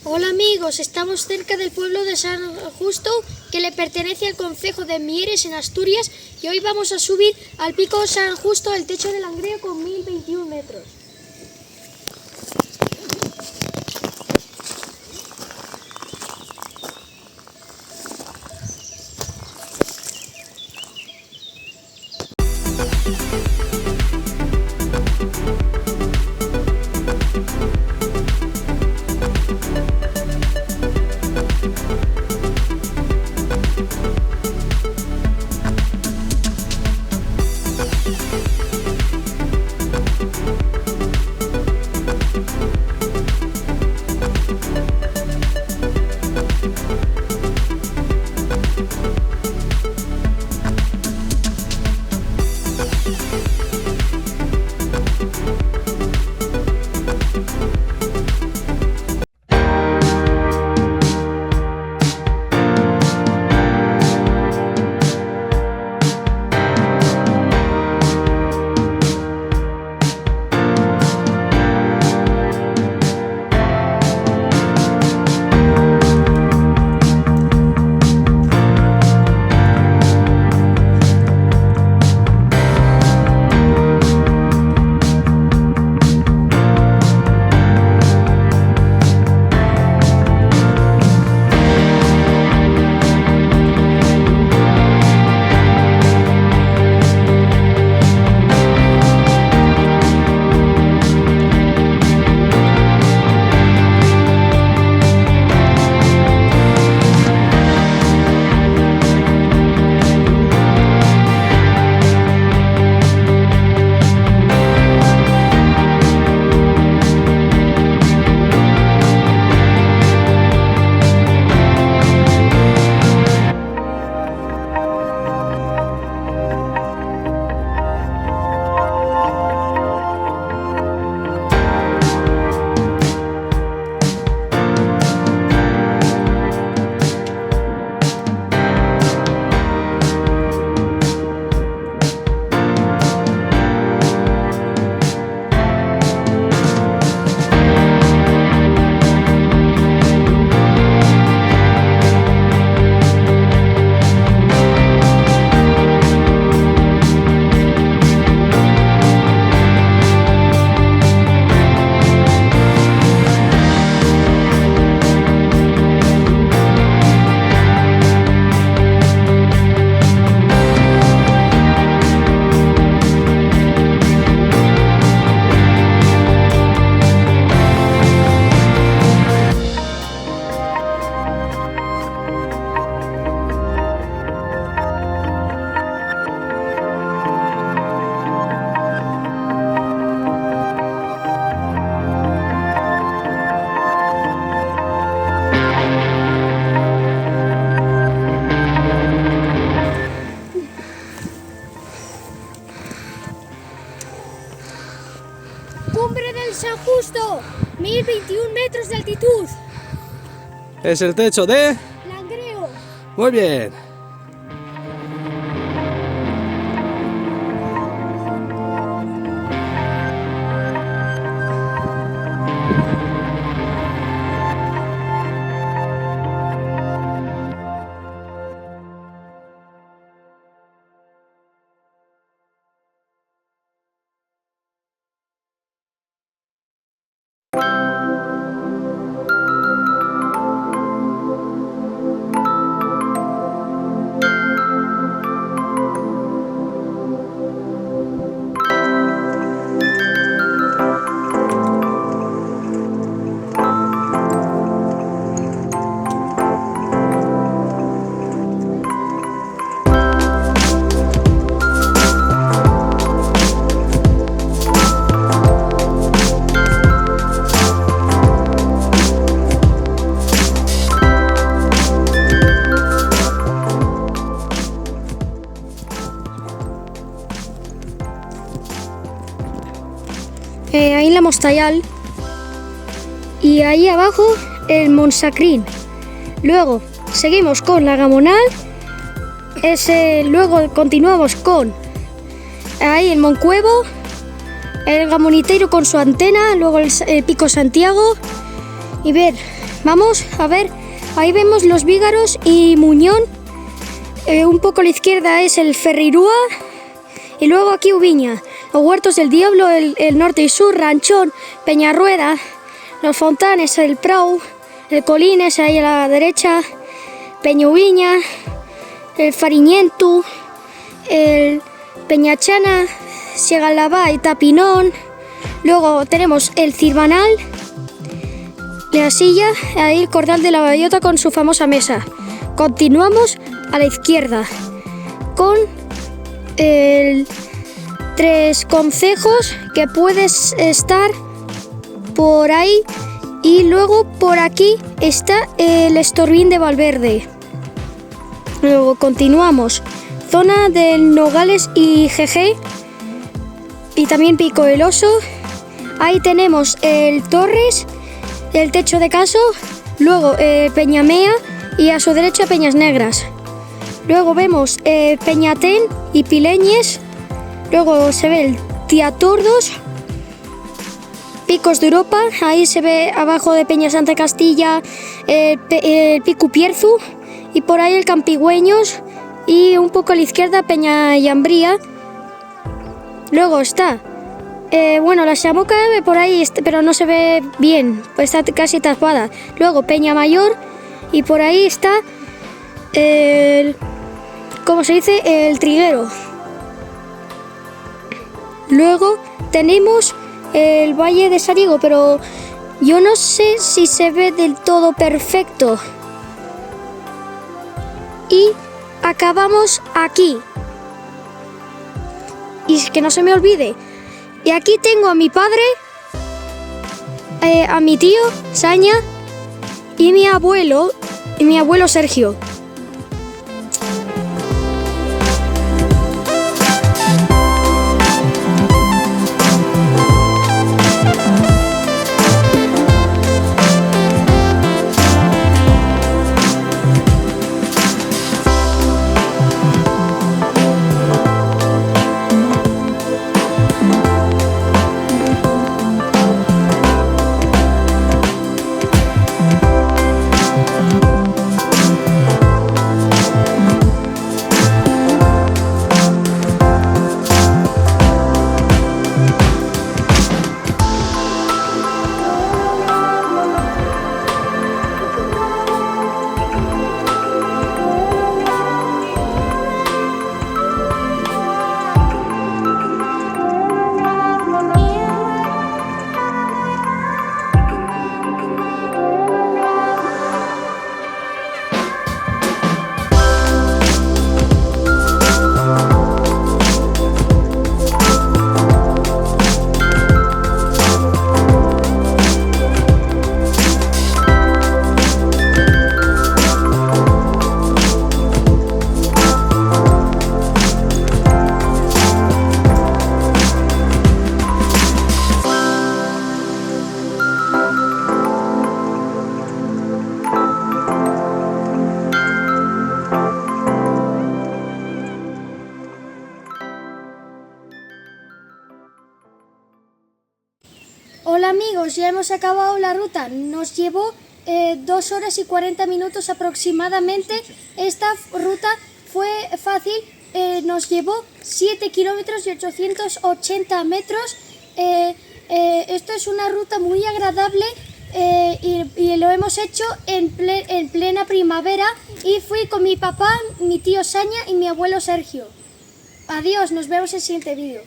Hola amigos, estamos cerca del pueblo de San Justo, que le pertenece al concejo de Mieres en Asturias, y hoy vamos a subir al pico San Justo, el techo del Langreo, con 1021 metros. Cumbre del San Justo, 1021 metros de altitud. Es el techo de Langreo. Muy bien. Ahí la Mostayal, y ahí abajo el Monsacrín. Luego seguimos con la Gamonal, luego continuamos con ahí el Moncuevo, el Gamoniteiro con su antena, luego el Pico Santiago, y ver Vamos a ver, ahí vemos los Vígaros y Muñón. Un poco a la izquierda es el Ferrirúa y luego aquí Ubiña. Los Huertos del Diablo, el norte y sur, Ranchón, Peñarrueda, los Fontanes, el Prau, el Colines ahí a la derecha, Peñubiña, el Fariñentu, el Peñachana, Siegalabá y Tapinón. Luego tenemos el Cirbanal, la Silla, ahí el Cordal de la Bayota con su famosa mesa. Continuamos a la izquierda con el Tres Concejos, que puedes estar por ahí, y luego por aquí está el Estorbín de Valverde. Luego continuamos, zona del Nogales y GG, y también Pico del Oso. Ahí tenemos el Torres, el Techo de Caso, luego Peñamea y a su derecha Peñas Negras. Luego vemos Peñatén y Pileñes. Luego se ve el Tiatordos, Picos de Europa. Ahí se ve abajo de Peña Santa Castilla el Pico Pierzu, y por ahí el Campigüeños, y un poco a la izquierda Peña Llambría. Luego está la Xamoca por ahí, pero no se ve bien, pues está casi tapada. Luego Peña Mayor, y por ahí está el Triguero. Luego tenemos el Valle de Sariego, pero yo no sé si se ve del todo perfecto. Y acabamos aquí. Y que no se me olvide. Y aquí tengo a mi padre, a mi tío Saña y mi abuelo Sergio. Hola amigos, ya hemos acabado la ruta. Nos llevó 2 horas y 40 minutos aproximadamente. Esta ruta fue fácil, nos llevó 7 kilómetros y 880 metros. Esto es una ruta muy agradable y lo hemos hecho en plena primavera, y fui con mi papá, mi tío Saña y mi abuelo Sergio. Adiós, nos vemos en el siguiente vídeo.